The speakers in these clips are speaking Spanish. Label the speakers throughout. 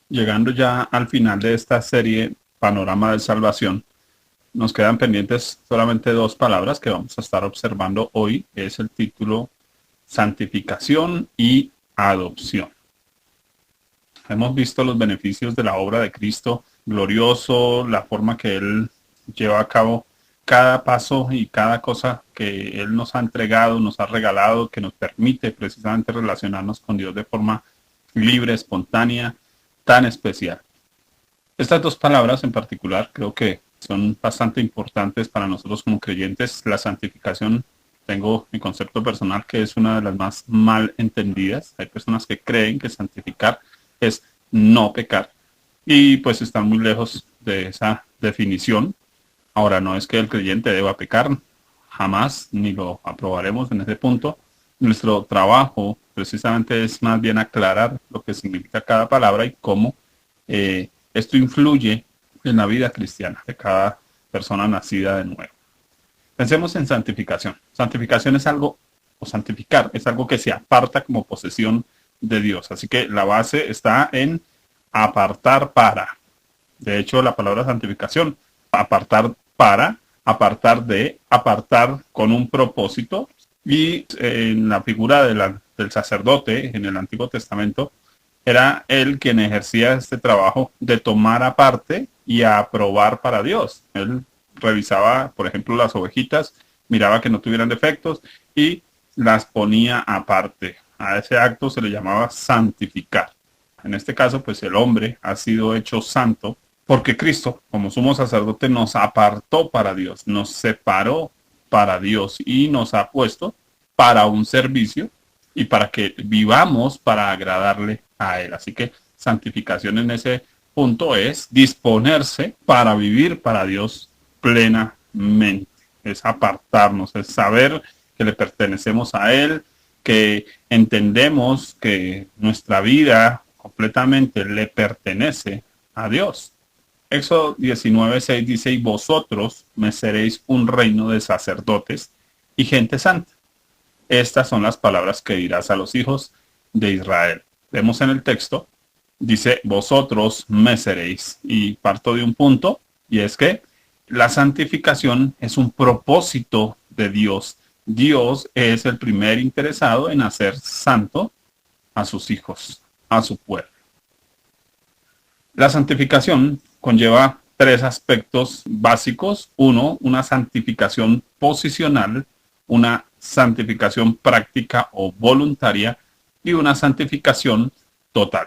Speaker 1: Llegando ya al final de esta serie Panorama de Salvación, nos quedan pendientes solamente dos palabras que vamos a estar observando hoy, que es el título Santificación y Adopción. Hemos visto los beneficios de la obra de Cristo glorioso, la forma que Él lleva a cabo cada paso y cada cosa que Él nos ha entregado, nos ha regalado, que nos permite precisamente relacionarnos con Dios de forma libre, espontánea, tan especial. Estas dos palabras en particular creo que son bastante importantes para nosotros como creyentes. La santificación, tengo mi concepto personal que es una de las más mal entendidas. Hay personas que creen que santificar es no pecar y pues están muy lejos de esa definición. Ahora, no es que el creyente deba pecar, jamás, ni lo aprobaremos en ese punto. Nuestro trabajo precisamente es más bien aclarar lo que significa cada palabra y cómo esto influye en la vida cristiana de cada persona nacida de nuevo. Pensemos en santificación. Santificación es algo, o santificar, es algo que se aparta como posesión de Dios. Así que la base está en apartar para. De hecho, la palabra santificación, apartar para, apartar de, apartar con un propósito. Y en la figura del sacerdote en el Antiguo Testamento, era él quien ejercía este trabajo de tomar aparte y aprobar para Dios. Él revisaba, por ejemplo, las ovejitas, miraba que no tuvieran defectos y las ponía aparte. A ese acto se le llamaba santificar. En este caso, pues el hombre ha sido hecho santo porque Cristo, como sumo sacerdote, nos apartó para Dios, nos separó para Dios y nos ha puesto para un servicio y para que vivamos para agradarle a Él. Así que santificación en ese punto es disponerse para vivir para Dios plenamente. Es apartarnos, es saber que le pertenecemos a Él, que entendemos que nuestra vida completamente le pertenece a Dios. Éxodo 19:6 dice, y vosotros me seréis un reino de sacerdotes y gente santa. Estas son las palabras que dirás a los hijos de Israel. Vemos en el texto, dice, vosotros me seréis. Y parto de un punto, y es que la santificación es un propósito de Dios. Dios es el primer interesado en hacer santo a sus hijos, a su pueblo. La santificación conlleva tres aspectos básicos. Uno, una santificación posicional, una santificación práctica o voluntaria y una santificación total.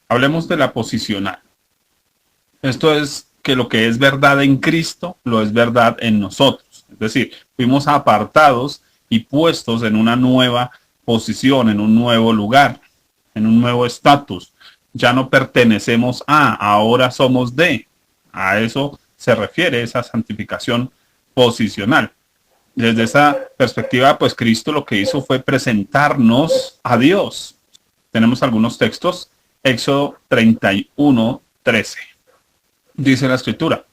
Speaker 1: Hablemos de la posicional. Esto es que lo que es verdad en Cristo lo es verdad en nosotros. Es decir, fuimos apartados y puestos en una nueva posición, en un nuevo lugar, en un nuevo estatus. Ya no pertenecemos a, ahora somos de. A eso se refiere esa santificación posicional. Desde esa perspectiva, pues Cristo lo que hizo fue presentarnos a Dios. Tenemos algunos textos. Éxodo 31:13. Dice la escritura,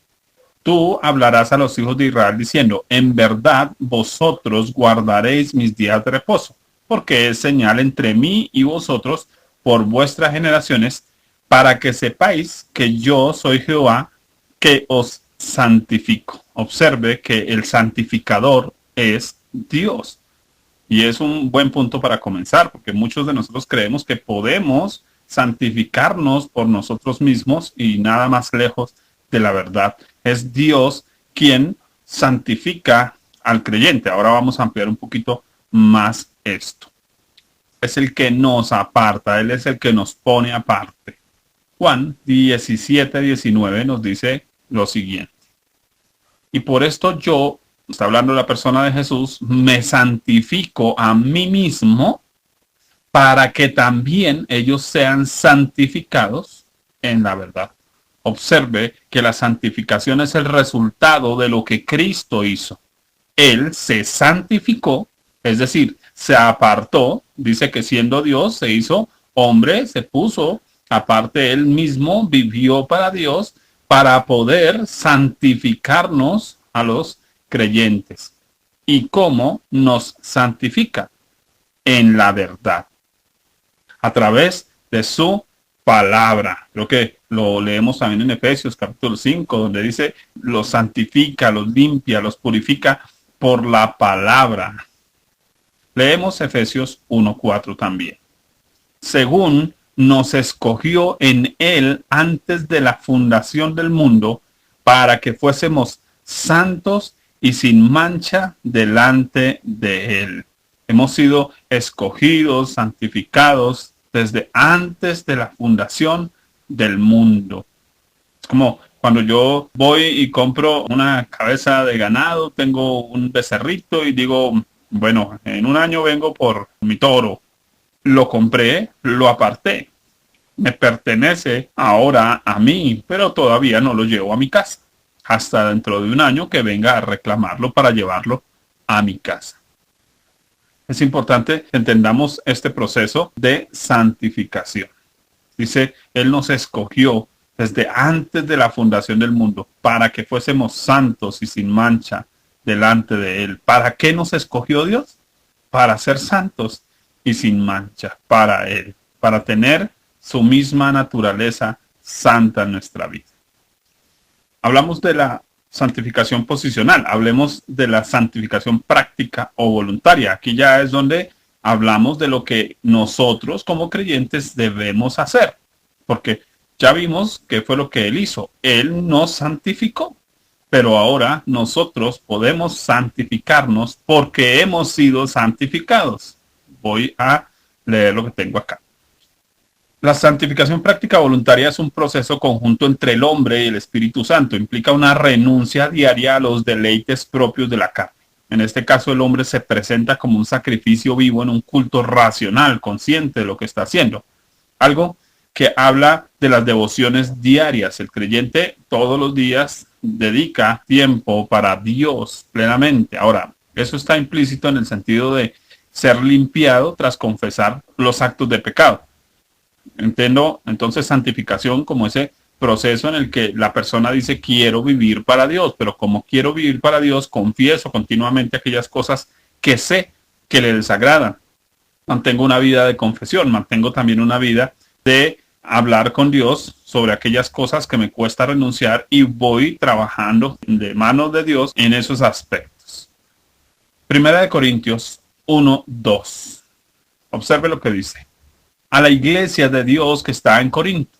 Speaker 1: tú hablarás a los hijos de Israel diciendo, en verdad vosotros guardaréis mis días de reposo, porque es señal entre mí y vosotros por vuestras generaciones, para que sepáis que yo soy Jehová, que os santifico. Observe que el santificador es Dios. Y es un buen punto para comenzar, porque muchos de nosotros creemos que podemos santificarnos por nosotros mismos y nada más lejos de la verdad. Es Dios quien santifica al creyente. Ahora vamos a ampliar un poquito más esto. Es el que nos aparta, Él es el que nos pone aparte. Juan 17:19 nos dice lo siguiente. Y por esto yo, está hablando la persona de Jesús, me santifico a mí mismo para que también ellos sean santificados en la verdad. Observe que la santificación es el resultado de lo que Cristo hizo. Él se santificó, es decir, se apartó, dice que siendo Dios se hizo hombre, se puso aparte él mismo, vivió para Dios para poder santificarnos a los creyentes. ¿Y cómo nos santifica? En la verdad, a través de su palabra. Creo que lo leemos también en Efesios capítulo 5, donde dice, los santifica, los limpia, los purifica por la palabra. Leemos Efesios 1:4 también. Según nos escogió en él antes de la fundación del mundo, para que fuésemos santos y sin mancha delante de él. Hemos sido escogidos, santificados desde antes de la fundación del mundo. Es como cuando yo voy y compro una cabeza de ganado, tengo un becerrito y digo, bueno, en un año vengo por mi toro. Lo compré, lo aparté. Me pertenece ahora a mí, pero todavía no lo llevo a mi casa. Hasta dentro de un año que venga a reclamarlo para llevarlo a mi casa. Es importante que entendamos este proceso de santificación. Dice, Él nos escogió desde antes de la fundación del mundo para que fuésemos santos y sin mancha delante de Él. ¿Para qué nos escogió Dios? Para ser santos y sin mancha para Él, para tener su misma naturaleza santa en nuestra vida. Hablamos de la santificación posicional, hablemos de la santificación práctica o voluntaria. Aquí ya es donde hablamos de lo que nosotros como creyentes debemos hacer, porque ya vimos qué fue lo que Él hizo. Él nos santificó, pero ahora nosotros podemos santificarnos porque hemos sido santificados. Voy a leer lo que tengo acá. La santificación práctica voluntaria es un proceso conjunto entre el hombre y el Espíritu Santo. Implica una renuncia diaria a los deleites propios de la carne. En este caso, el hombre se presenta como un sacrificio vivo en un culto racional, consciente de lo que está haciendo. Algo que habla de las devociones diarias. El creyente todos los días dedica tiempo para Dios plenamente. Ahora, eso está implícito en el sentido de ser limpiado tras confesar los actos de pecado. Entiendo entonces santificación como ese proceso en el que la persona dice quiero vivir para Dios, pero como quiero vivir para Dios, confieso continuamente aquellas cosas que sé que le desagradan. Mantengo una vida de confesión, mantengo también una vida de hablar con Dios sobre aquellas cosas que me cuesta renunciar y voy trabajando de manos de Dios en esos aspectos. Primera de Corintios 1:2. Observe lo que dice. A la iglesia de Dios que está en Corinto,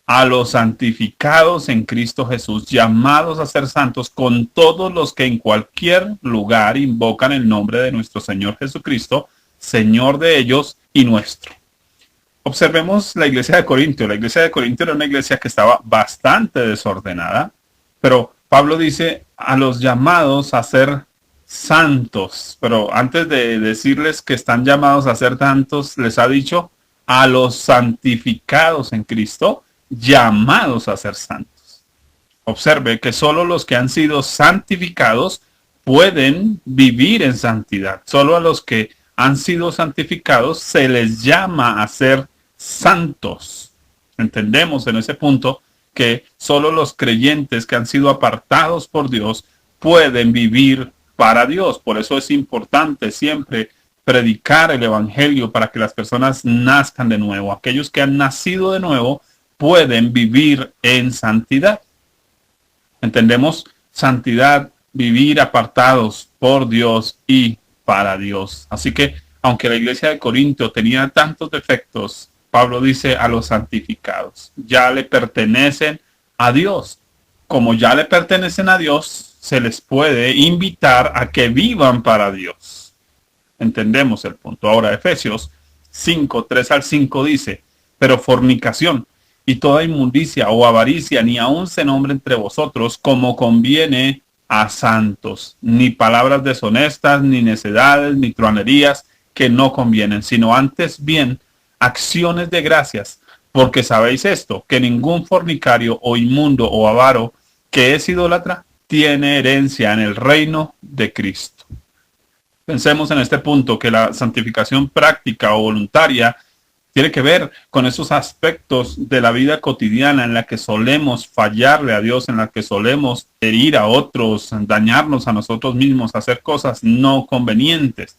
Speaker 1: a los santificados en Cristo Jesús, llamados a ser santos, con todos los que en cualquier lugar invocan el nombre de nuestro Señor Jesucristo, Señor de ellos y nuestro. Observemos la iglesia de Corinto. La iglesia de Corinto era una iglesia que estaba bastante desordenada, pero Pablo dice a los llamados a ser santos. Pero antes de decirles que están llamados a ser santos, les ha dicho a los santificados en Cristo, llamados a ser santos. Observe que solo los que han sido santificados pueden vivir en santidad. Solo a los que han sido santificados se les llama a ser santos. Entendemos en ese punto que solo los creyentes que han sido apartados por Dios pueden vivir para Dios. Por eso es importante siempre predicar el evangelio para que las personas nazcan de nuevo. Aquellos que han nacido de nuevo pueden vivir en santidad. Entendemos santidad, vivir apartados por Dios y para Dios. Así que, aunque la iglesia de Corinto tenía tantos defectos, Pablo dice a los santificados, ya le pertenecen a Dios. Como ya le pertenecen a Dios, se les puede invitar a que vivan para Dios. Entendemos el punto. Ahora, Efesios 5:3-5 dice, pero fornicación y toda inmundicia o avaricia ni aun se nombre entre vosotros como conviene a santos, ni palabras deshonestas, ni necedades, ni truanerías que no convienen, sino antes bien acciones de gracias, porque sabéis esto, que ningún fornicario o inmundo o avaro que es idólatra tiene herencia en el reino de Cristo. Pensemos en este punto, que la santificación práctica o voluntaria tiene que ver con esos aspectos de la vida cotidiana en la que solemos fallarle a Dios, en la que solemos herir a otros, dañarnos a nosotros mismos, hacer cosas no convenientes.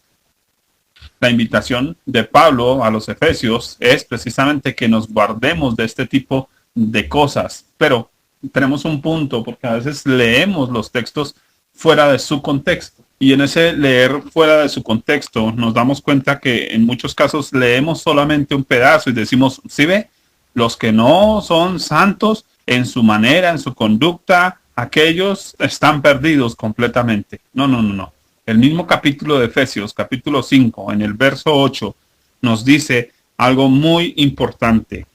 Speaker 1: La invitación de Pablo a los Efesios es precisamente que nos guardemos de este tipo de cosas. Pero tenemos un punto, porque a veces leemos los textos fuera de su contexto. Y en ese leer fuera de su contexto nos damos cuenta que en muchos casos leemos solamente un pedazo y decimos, ¿sí ve? Los que no son santos en su manera, en su conducta, aquellos están perdidos completamente. No, no, no, no. El mismo capítulo de Efesios, capítulo 5, en el verso 8, nos dice algo muy importante.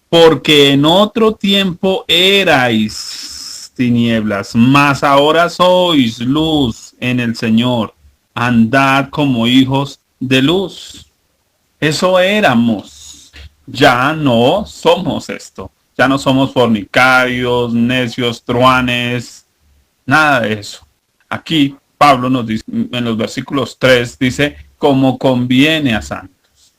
Speaker 1: Porque en otro tiempo erais tinieblas, mas ahora sois luz en el Señor. Andad como hijos de luz. Eso éramos. Ya no somos esto. Ya no somos fornicarios, necios, truanes, nada de eso. Aquí Pablo nos dice, en los versículos 3, dice, como conviene a santos.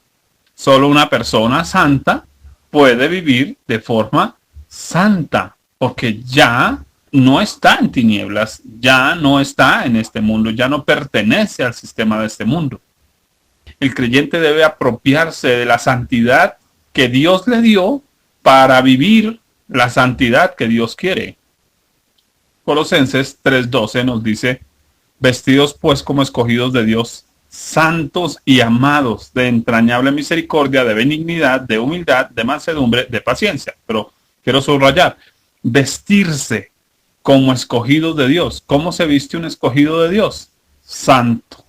Speaker 1: Solo una persona santa puede vivir de forma santa, porque ya no está en tinieblas, ya no está en este mundo, ya no pertenece al sistema de este mundo. El creyente debe apropiarse de la santidad que Dios le dio para vivir la santidad que Dios quiere. Colosenses 3:12 nos dice, vestidos pues como escogidos de Dios, santos y amados, de entrañable misericordia, de benignidad, de humildad, de mansedumbre, de paciencia. Pero quiero subrayar, vestirse como escogidos de Dios. ¿Cómo se viste un escogido de Dios? Santo.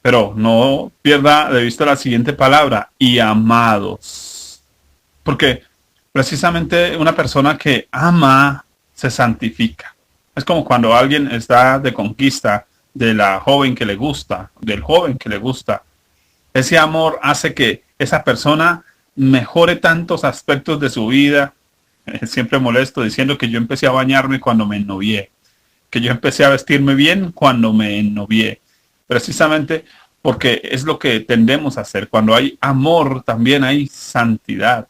Speaker 1: Pero no pierda de vista la siguiente palabra, y amados. Porque precisamente una persona que ama se santifica. Es como cuando alguien está de conquista de la joven que le gusta, del joven que le gusta. Ese amor hace que esa persona mejore tantos aspectos de su vida. Siempre molesto diciendo que yo empecé a bañarme cuando me ennovié, que yo empecé a vestirme bien cuando me ennovié. Precisamente porque es lo que tendemos a hacer. Cuando hay amor, también hay santidad.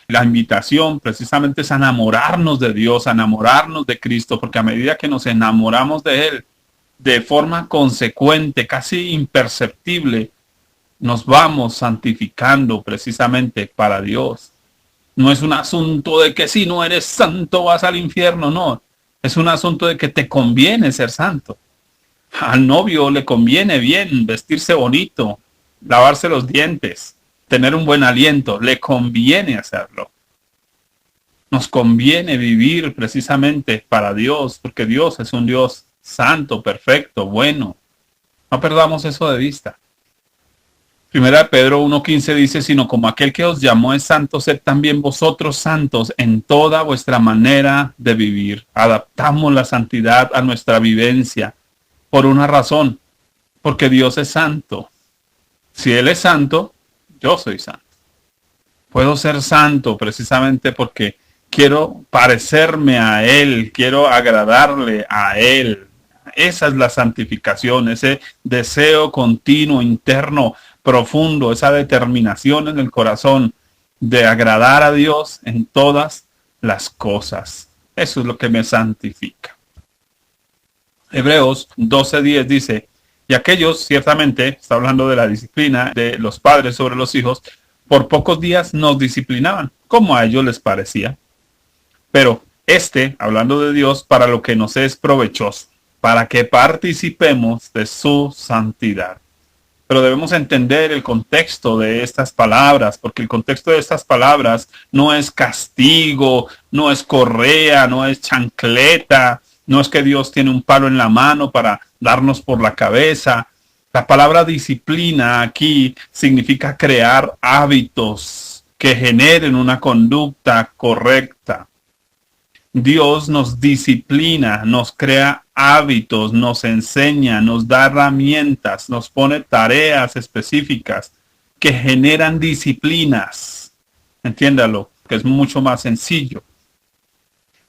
Speaker 1: La invitación precisamente es a enamorarnos de Dios, a enamorarnos de Cristo, porque a medida que nos enamoramos de Él, de forma consecuente, casi imperceptible, nos vamos santificando precisamente para Dios. No es un asunto de que si no eres santo vas al infierno, no. Es un asunto de que te conviene ser santo. Al novio le conviene bien vestirse bonito, lavarse los dientes, tener un buen aliento, le conviene hacerlo. Nos conviene vivir precisamente para Dios, porque Dios es un Dios santo, perfecto, bueno. No perdamos eso de vista. Primera de Pedro 1:15 dice, sino como aquel que os llamó es santo, sed también vosotros santos en toda vuestra manera de vivir. Adaptamos la santidad a nuestra vivencia por una razón, porque Dios es santo. Si Él es santo, yo soy santo. Puedo ser santo precisamente porque quiero parecerme a Él, quiero agradarle a Él. Esa es la santificación, ese deseo continuo, interno, profundo, esa determinación en el corazón de agradar a Dios en todas las cosas. Eso es lo que me santifica. Hebreos 12:10 dice, y aquellos, ciertamente, está hablando de la disciplina de los padres sobre los hijos, por pocos días nos disciplinaban, como a ellos les parecía. Pero hablando de Dios, para lo que nos es provechoso, para que participemos de su santidad. Pero debemos entender el contexto de estas palabras, porque el contexto de estas palabras no es castigo, no es correa, no es chancleta, no es que Dios tiene un palo en la mano para darnos por la cabeza. La palabra disciplina aquí significa crear hábitos que generen una conducta correcta. Dios nos disciplina, nos crea hábitos, nos enseña, nos da herramientas, nos pone tareas específicas que generan disciplinas. Entiéndalo, que es mucho más sencillo.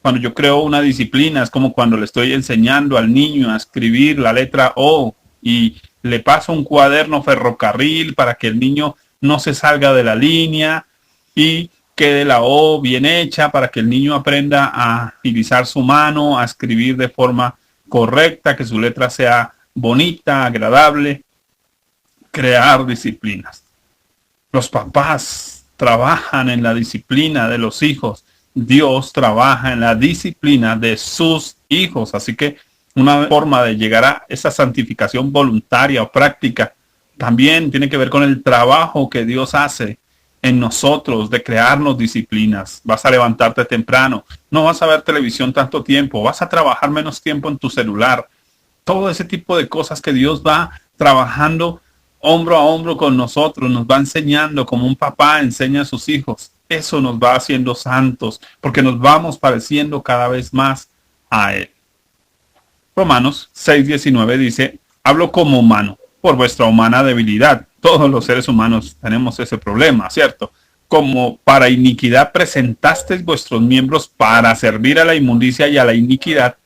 Speaker 1: Cuando yo creo una disciplina es como cuando le estoy enseñando al niño a escribir la letra O y le paso un cuaderno ferrocarril para que el niño no se salga de la línea y quede la O bien hecha para que el niño aprenda a utilizar su mano, a escribir de forma correcta, que su letra sea bonita, agradable. crear disciplinas. Los papás trabajan en la disciplina de los hijos. Dios trabaja en la disciplina de sus hijos. Así que una forma de llegar a esa santificación voluntaria o práctica también tiene que ver con el trabajo que Dios hace en nosotros de crearnos disciplinas. Vas a levantarte temprano, no vas a ver televisión tanto tiempo, vas a trabajar menos tiempo en tu celular. Todo ese tipo de cosas que Dios va trabajando hombro a hombro con nosotros, nos va enseñando como un papá enseña a sus hijos. Eso nos va haciendo santos, porque nos vamos pareciendo cada vez más a Él. Romanos 6:19 dice, hablo como humano, por vuestra humana debilidad. Todos los seres humanos tenemos ese problema, ¿cierto? Como para iniquidad presentasteis vuestros miembros para servir a la inmundicia y a la iniquidad,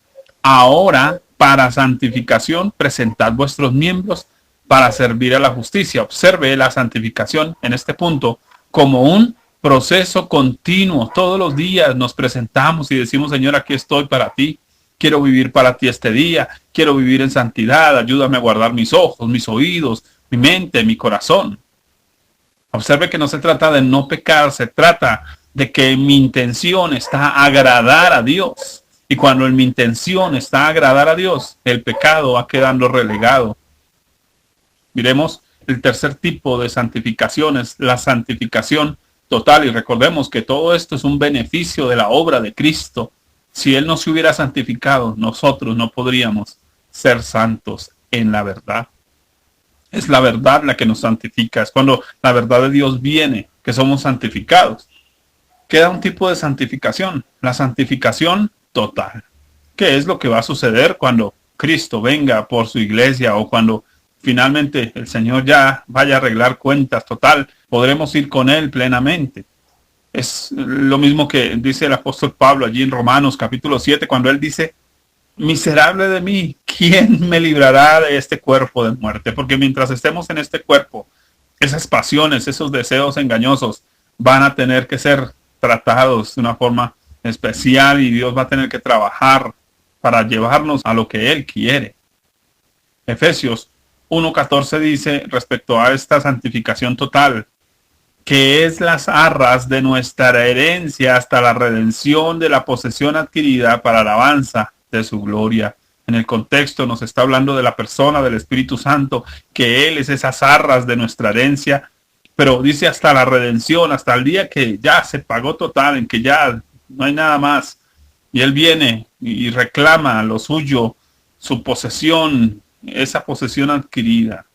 Speaker 1: ahora para santificación presentad vuestros miembros para servir a la justicia. Observe la santificación en este punto como un proceso continuo. Todos los días nos presentamos y decimos, Señor, aquí estoy para ti. Quiero vivir para ti este día. Quiero vivir en santidad. Ayúdame a guardar mis ojos, mis oídos, mi mente, mi corazón. Observe que no se trata de no pecar, se trata de que mi intención está a agradar a Dios. Y cuando en mi intención está a agradar a Dios, el pecado va quedando relegado. Miremos el tercer tipo de santificación, es la santificación total. Y recordemos que todo esto es un beneficio de la obra de Cristo. Si Él no se hubiera santificado, nosotros no podríamos ser santos en la verdad. Es la verdad la que nos santifica. Es cuando la verdad de Dios viene, que somos santificados. Queda un tipo de santificación, la santificación total. ¿Qué es lo que va a suceder cuando Cristo venga por su iglesia o cuando finalmente el Señor ya vaya a arreglar cuentas total? Podremos ir con Él plenamente. Es lo mismo que dice el apóstol Pablo allí en Romanos capítulo 7, cuando él dice, miserable de mí, ¿quién me librará de este cuerpo de muerte? Porque mientras estemos en este cuerpo, esas pasiones, esos deseos engañosos van a tener que ser tratados de una forma especial y Dios va a tener que trabajar para llevarnos a lo que Él quiere. Efesios 1:14 dice respecto a esta santificación total, que es las arras de nuestra herencia hasta la redención de la posesión adquirida para alabanza de su gloria. En el contexto nos está hablando de la persona del Espíritu Santo, que Él es esas arras de nuestra herencia, pero dice hasta la redención, hasta el día que ya se pagó total, en que ya no hay nada más. Y Él viene y reclama lo suyo, su posesión, esa posesión adquirida.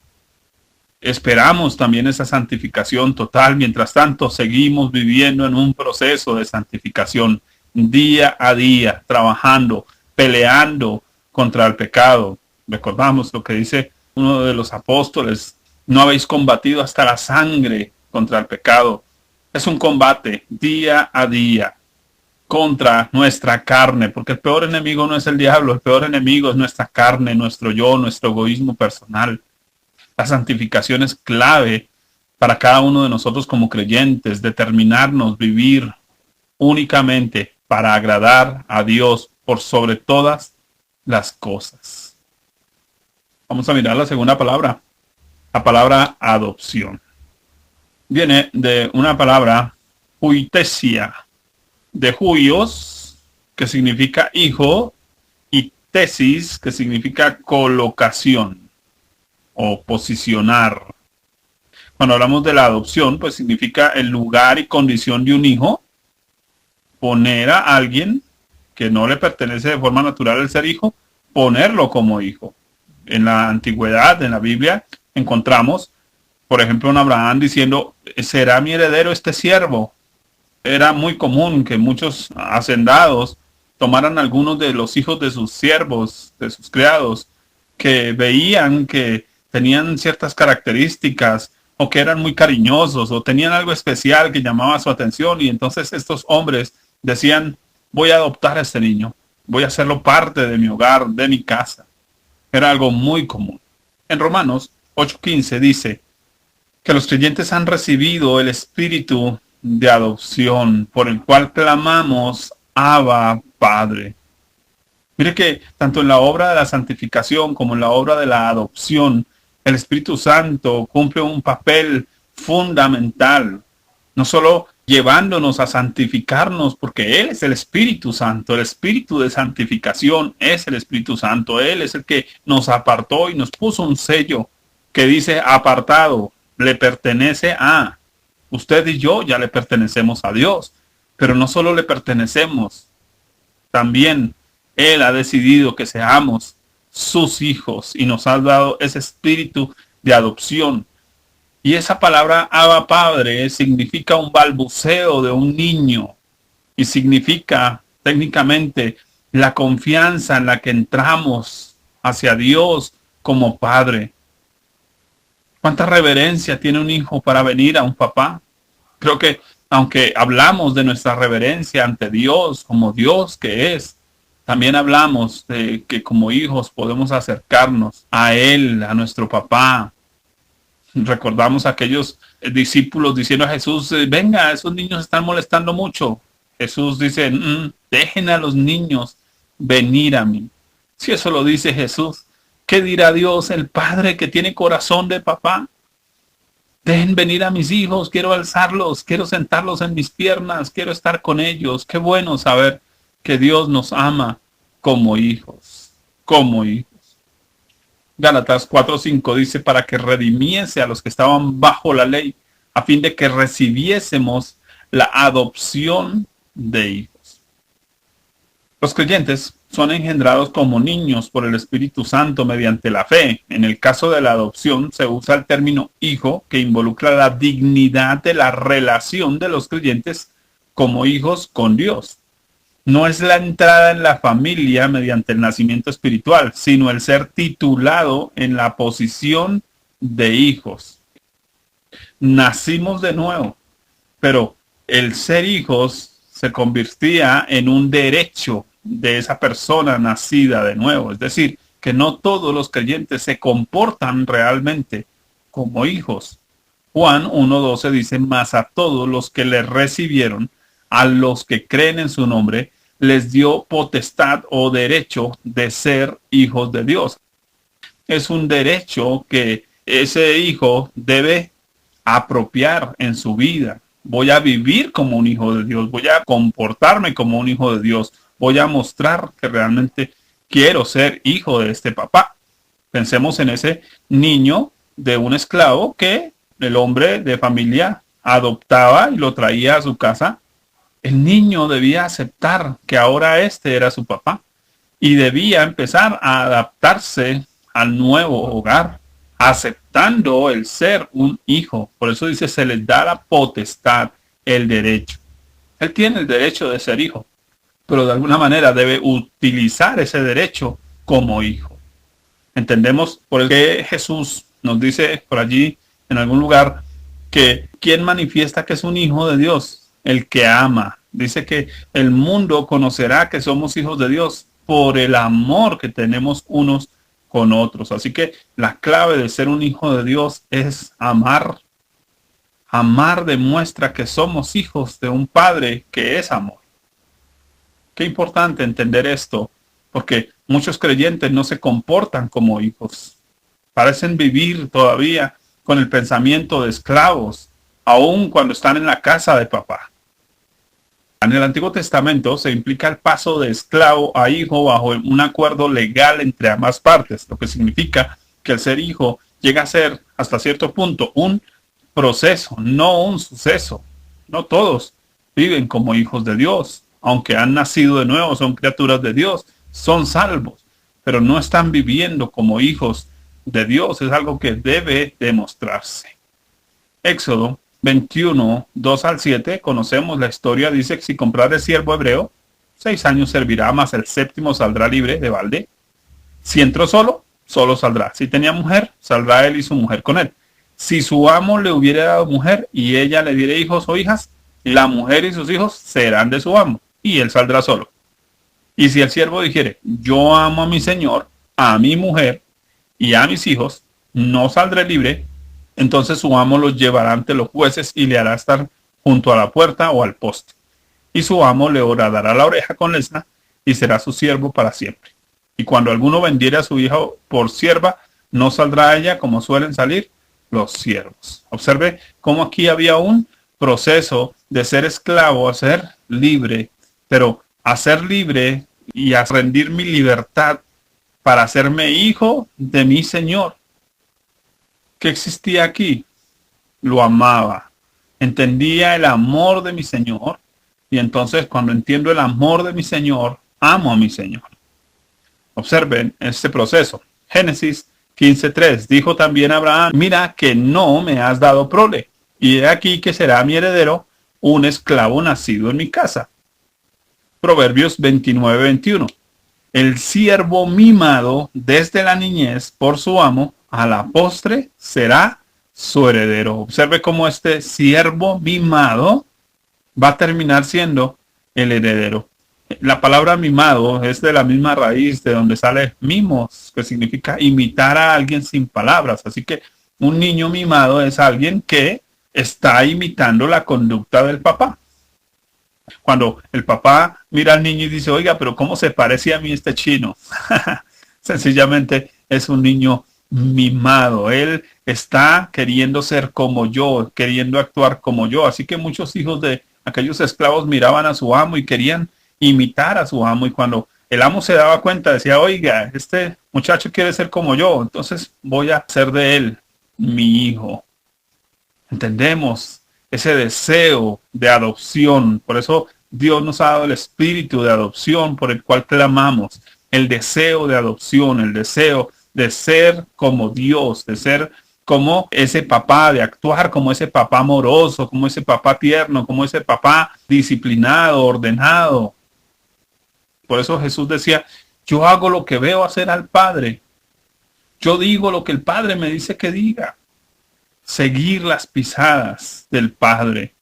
Speaker 1: Esperamos también esa santificación total. Mientras tanto, seguimos viviendo en un proceso de santificación día a día, trabajando, peleando contra el pecado. Recordamos lo que dice uno de los apóstoles, no habéis combatido hasta la sangre contra el pecado. Es un combate día a día contra nuestra carne, porque el peor enemigo no es el diablo, el peor enemigo es nuestra carne, nuestro yo, nuestro egoísmo personal. La santificación es clave para cada uno de nosotros como creyentes, determinarnos vivir únicamente para agradar a Dios por sobre todas las cosas. Vamos a mirar la segunda palabra, la palabra adopción. Viene de una palabra huitesia, de huios, que significa hijo, y tesis, que significa colocación o posicionar. Cuando hablamos de la adopción, pues significa el lugar y condición de un hijo, poner a alguien que no le pertenece de forma natural el ser hijo, ponerlo como hijo. En la antigüedad, en la Biblia, encontramos, por ejemplo, en Abraham diciendo, será mi heredero este siervo. Era muy común que muchos hacendados tomaran algunos de los hijos de sus siervos, de sus criados, que veían que tenían ciertas características o que eran muy cariñosos o tenían algo especial que llamaba su atención, y entonces estos hombres decían, voy a adoptar a este niño, voy a hacerlo parte de mi hogar, de mi casa. Era algo muy común. En Romanos 8:15 dice que los creyentes han recibido el espíritu de adopción por el cual clamamos Abba, Padre. Mire que tanto en la obra de la santificación como en la obra de la adopción, El Espíritu Santo cumple un papel fundamental, no solo llevándonos a santificarnos, porque Él es el Espíritu Santo, el Espíritu de santificación es el Espíritu Santo, Él es el que nos apartó y nos puso un sello que dice apartado, le pertenece a usted y yo, ya le pertenecemos a Dios, pero no solo le pertenecemos, también Él ha decidido que seamos sus hijos y nos ha dado ese espíritu de adopción. Y esa palabra Abba Padre significa un balbuceo de un niño y significa técnicamente la confianza en la que entramos hacia Dios como Padre. ¿Cuánta reverencia tiene un hijo para venir a un papá? Creo que aunque hablamos de nuestra reverencia ante Dios como Dios que es, también hablamos de que como hijos podemos acercarnos a Él, a nuestro papá. Recordamos a aquellos discípulos diciendo a Jesús, venga, esos niños están molestando mucho. Jesús dice, dejen a los niños venir a mí. Si eso lo dice Jesús, ¿qué dirá Dios, el Padre que tiene corazón de papá? Dejen venir a mis hijos, quiero alzarlos, quiero sentarlos en mis piernas, quiero estar con ellos. Qué bueno saber que Dios nos ama como hijos, como hijos. Gálatas 4:5 dice, para que redimiese a los que estaban bajo la ley, a fin de que recibiésemos la adopción de hijos. Los creyentes son engendrados como niños por el Espíritu Santo mediante la fe. En el caso de la adopción se usa el término hijo, que involucra la dignidad de la relación de los creyentes como hijos con Dios. No es la entrada en la familia mediante el nacimiento espiritual, sino el ser titulado en la posición de hijos. Nacimos de nuevo, pero el ser hijos se convertía en un derecho de esa persona nacida de nuevo. Es decir, que no todos los creyentes se comportan realmente como hijos. Juan 1:12 dice, mas a todos los que le recibieron, a los que creen en su nombre, les dio potestad o derecho de ser hijos de Dios. Es un derecho que ese hijo debe apropiar en su vida. Voy a vivir como un hijo de Dios, voy a comportarme como un hijo de Dios, voy a mostrar que realmente quiero ser hijo de este papá. Pensemos en ese niño de un esclavo que el hombre de familia adoptaba y lo traía a su casa. El niño debía aceptar que ahora este era su papá y debía empezar a adaptarse al nuevo hogar, aceptando el ser un hijo. Por eso dice, se les da la potestad, el derecho. Él tiene el derecho de ser hijo, pero de alguna manera debe utilizar ese derecho como hijo. Entendemos por qué Jesús nos dice por allí en algún lugar que ¿quién manifiesta que es un hijo de Dios? El que ama. Dice que el mundo conocerá que somos hijos de Dios por el amor que tenemos unos con otros. Así que la clave de ser un hijo de Dios es amar. Amar demuestra que somos hijos de un Padre que es amor. Qué importante entender esto, porque muchos creyentes no se comportan como hijos. Parecen vivir todavía con el pensamiento de esclavos, aun cuando están en la casa de papá. En el Antiguo Testamento se implica el paso de esclavo a hijo bajo un acuerdo legal entre ambas partes, lo que significa que el ser hijo llega a ser hasta cierto punto un proceso, no un suceso. No todos viven como hijos de Dios, aunque han nacido de nuevo, son criaturas de Dios, son salvos, pero no están viviendo como hijos de Dios. Es algo que debe demostrarse. Éxodo 21, 2-7, conocemos la historia, dice que si comprare siervo hebreo, 6 años servirá, más el séptimo saldrá libre de balde. Si entró solo, solo saldrá. Si tenía mujer, saldrá él y su mujer con él. Si su amo le hubiera dado mujer y ella le diera hijos o hijas, la mujer y sus hijos serán de su amo, y él saldrá solo. Y si el siervo dijere, yo amo a mi señor, a mi mujer y a mis hijos, no saldré libre, entonces su amo los llevará ante los jueces y le hará estar junto a la puerta o al poste. Y su amo le horadará la oreja con lesna y será su siervo para siempre. Y cuando alguno vendiere a su hija por sierva, No saldrá ella como suelen salir los siervos. Observe cómo aquí había un proceso de ser esclavo a ser libre, pero a ser libre y a rendir mi libertad para hacerme hijo de mi Señor. ¿Qué existía aquí? Lo amaba. Entendía el amor de mi Señor. Y entonces cuando entiendo el amor de mi Señor, amo a mi Señor. Observen este proceso. Génesis 15:3. Dijo también Abraham, mira que no me has dado prole. Y he aquí que será mi heredero un esclavo nacido en mi casa. Proverbios 29:21. El siervo mimado desde la niñez por su amo, a la postre será su heredero. Observe cómo este siervo mimado va a terminar siendo el heredero. La palabra mimado es de la misma raíz de donde sale mimos, que significa imitar a alguien sin palabras. Así que un niño mimado es alguien que está imitando la conducta del papá. Cuando el papá mira al niño y dice, oiga, pero ¿cómo se parece a mí este chino? Sencillamente es un niño mimado. Él está queriendo ser como yo, queriendo actuar como yo. Así que muchos hijos de aquellos esclavos miraban a su amo y querían imitar a su amo. Y cuando el amo se daba cuenta, decía, oiga, este muchacho quiere ser como yo, entonces voy a hacer de él mi hijo. Entendemos ese deseo de adopción. Por eso Dios nos ha dado el espíritu de adopción por el cual clamamos. El deseo de adopción, el deseo de ser como Dios, de ser como ese papá, de actuar como ese papá amoroso, como ese papá tierno, como ese papá disciplinado, ordenado. Por eso Jesús decía, yo hago lo que veo hacer al Padre. Yo digo lo que el Padre me dice que diga. Seguir las pisadas del Padre.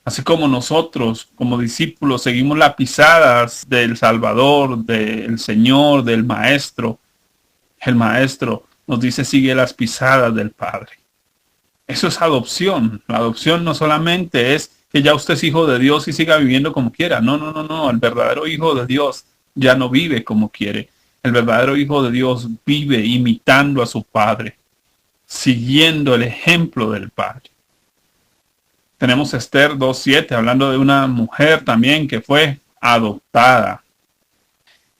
Speaker 1: Así como nosotros, como discípulos, seguimos las pisadas del Salvador, del Señor, del Maestro. El Maestro nos dice, sigue las pisadas del Padre. Eso es adopción. La adopción no solamente es que ya usted es hijo de Dios y siga viviendo como quiera. No, no, no, no. El verdadero hijo de Dios ya no vive como quiere. El verdadero hijo de Dios vive imitando a su Padre, siguiendo el ejemplo del Padre. Tenemos Esther 2:7, hablando de una mujer también que fue adoptada.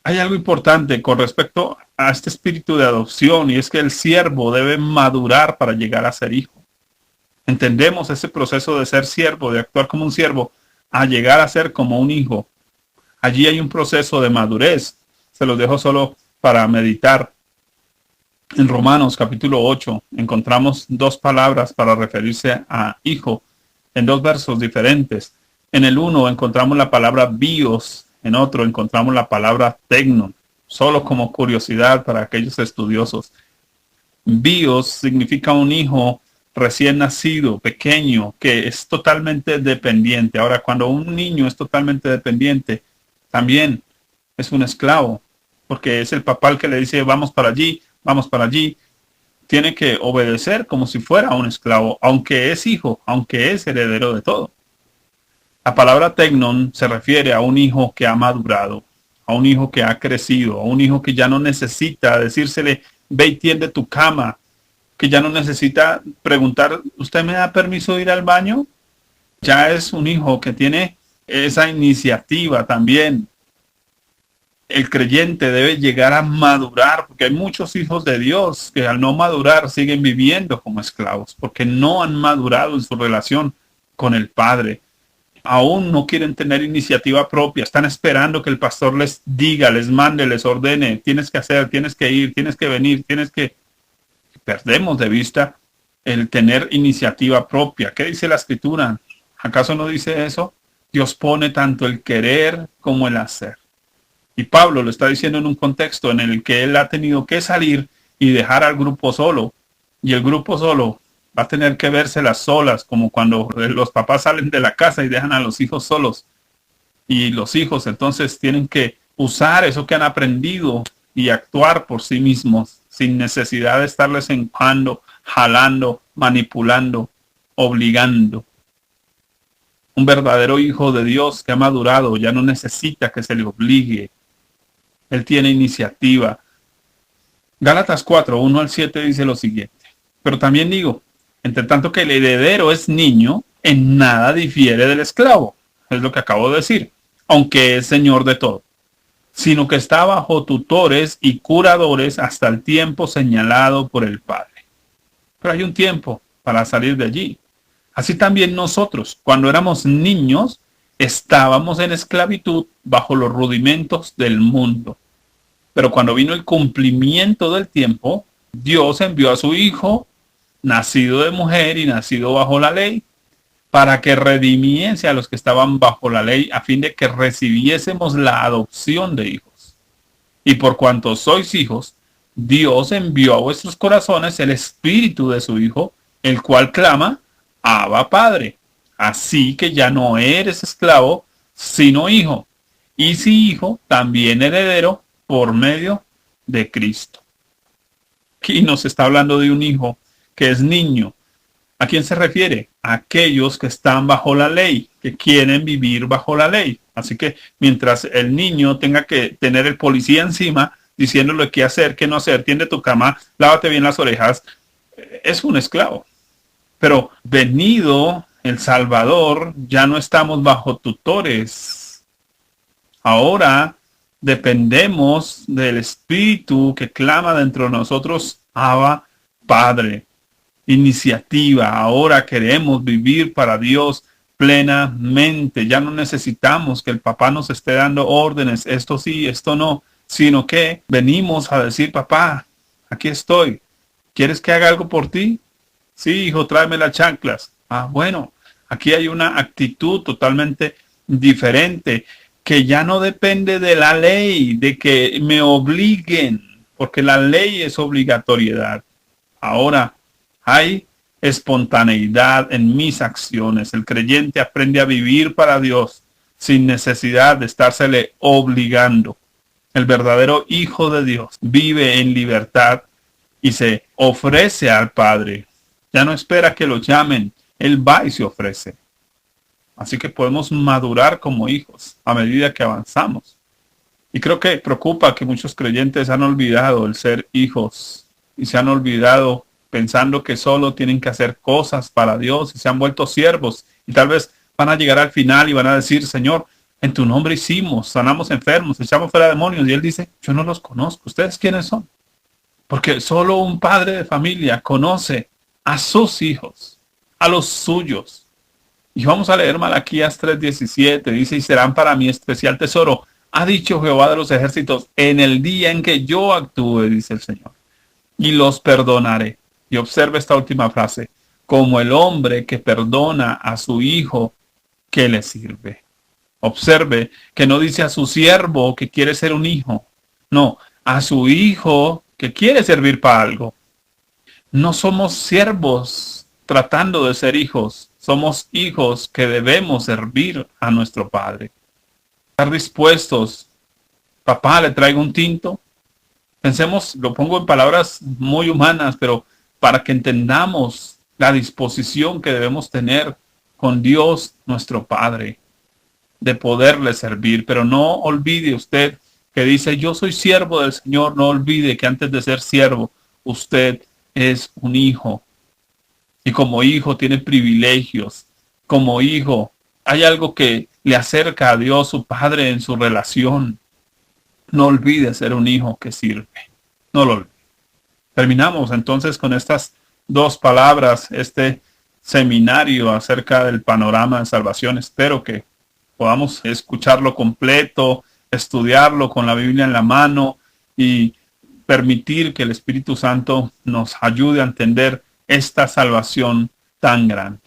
Speaker 1: Hay algo importante con respecto a este espíritu de adopción y es que el siervo debe madurar para llegar a ser hijo. Entendemos ese proceso de ser siervo, de actuar como un siervo, a llegar a ser como un hijo. Allí hay un proceso de madurez. Se los dejo solo para meditar. En Romanos capítulo 8 encontramos dos palabras para referirse a hijo en dos versos diferentes. En el uno encontramos la palabra bios, en otro encontramos la palabra tecnon, solo como curiosidad para aquellos estudiosos. Bios significa un hijo recién nacido, pequeño, que es totalmente dependiente. Ahora, cuando un niño es totalmente dependiente, también es un esclavo, porque es el papá el que le dice, vamos para allí, vamos para allí. Tiene que obedecer como si fuera un esclavo, aunque es hijo, aunque es heredero de todo. La palabra tecnon se refiere a un hijo que ha madurado, a un hijo que ha crecido, a un hijo que ya no necesita decírsele, ve y tiende tu cama, que ya no necesita preguntar, ¿usted me da permiso de ir al baño? Ya es un hijo que tiene esa iniciativa también. El creyente debe llegar a madurar, porque hay muchos hijos de Dios que al no madurar siguen viviendo como esclavos, porque no han madurado en su relación con el Padre. Aún no quieren tener iniciativa propia, están esperando que el pastor les diga, les mande, les ordene, tienes que hacer, tienes que ir, tienes que venir, tienes que... Perdemos de vista el tener iniciativa propia. ¿Qué dice la Escritura? ¿Acaso no dice eso? Dios pone tanto el querer como el hacer. Y Pablo lo está diciendo en un contexto en el que él ha tenido que salir y dejar al grupo solo. Y el grupo solo va a tener que verse las solas, como cuando los papás salen de la casa y dejan a los hijos solos. Y los hijos entonces tienen que usar eso que han aprendido y actuar por sí mismos, sin necesidad de estarles empujando, jalando, manipulando, obligando. Un verdadero hijo de Dios que ha madurado ya no necesita que se le obligue. Él tiene iniciativa. Gálatas 4, 1 al 7 dice lo siguiente. Pero también digo, entre tanto que el heredero es niño, en nada difiere del esclavo. Es lo que acabo de decir. Aunque es señor de todo. Sino que está bajo tutores y curadores hasta el tiempo señalado por el Padre. Pero hay un tiempo para salir de allí. Así también nosotros, cuando éramos niños, estábamos en esclavitud bajo los rudimentos del mundo. Pero cuando vino el cumplimiento del tiempo, Dios envió a su Hijo, nacido de mujer y nacido bajo la ley, para que redimiese a los que estaban bajo la ley, a fin de que recibiésemos la adopción de hijos. Y por cuanto sois hijos, Dios envió a vuestros corazones el espíritu de su Hijo, el cual clama, Abba Padre. Así que ya no eres esclavo, sino hijo. Y si hijo, también heredero por medio de Cristo. Aquí nos está hablando de un hijo que es niño. ¿A quién se refiere? A aquellos que están bajo la ley, que quieren vivir bajo la ley. Así que mientras el niño tenga que tener el policía encima, diciéndole qué hacer, qué no hacer, tiende tu cama, lávate bien las orejas, es un esclavo. Pero venido el Salvador, ya no estamos bajo tutores. Ahora dependemos del Espíritu que clama dentro de nosotros, Abba, Padre. Iniciativa, ahora queremos vivir para Dios plenamente. Ya no necesitamos que el papá nos esté dando órdenes, esto sí, esto no, sino que venimos a decir, papá, aquí estoy. ¿Quieres que haga algo por ti? Sí, hijo, tráeme las chanclas. Ah, bueno, aquí hay una actitud totalmente diferente que ya no depende de la ley, de que me obliguen, porque la ley es obligatoriedad. Ahora hay espontaneidad en mis acciones. El creyente aprende a vivir para Dios sin necesidad de estársele obligando. El verdadero Hijo de Dios vive en libertad y se ofrece al Padre. Ya no espera que lo llamen, Él va y se ofrece. Así que podemos madurar como hijos a medida que avanzamos. Y creo que preocupa que muchos creyentes han olvidado el ser hijos y se han olvidado pensando que solo tienen que hacer cosas para Dios y se han vuelto siervos. Y tal vez van a llegar al final y van a decir, Señor, en tu nombre hicimos, sanamos enfermos, echamos fuera demonios. Y Él dice, yo no los conozco. ¿Ustedes quiénes son? Porque solo un padre de familia conoce a sus hijos, a los suyos. Y vamos a leer Malaquías 3:17. Dice, y serán para mí especial tesoro. Ha dicho Jehová de los ejércitos, en el día en que yo actúe, dice el Señor, y los perdonaré. Y observe esta última frase, como el hombre que perdona a su hijo que le sirve. Observe que no dice a su siervo que quiere ser un hijo, no, a su hijo que quiere servir para algo. No somos siervos tratando de ser hijos, somos hijos que debemos servir a nuestro Padre. Estar dispuestos, papá, le traigo un tinto. Pensemos, lo pongo en palabras muy humanas, pero para que entendamos la disposición que debemos tener con Dios, nuestro Padre, de poderle servir. Pero no olvide usted que dice, yo soy siervo del Señor. No olvide que antes de ser siervo, usted es un hijo. Y como hijo tiene privilegios. Como hijo hay algo que le acerca a Dios, su Padre, en su relación. No olvide ser un hijo que sirve. No lo olvide. Terminamos entonces con estas dos palabras, este seminario acerca del panorama de salvación. Espero que podamos escucharlo completo, estudiarlo con la Biblia en la mano y permitir que el Espíritu Santo nos ayude a entender esta salvación tan grande.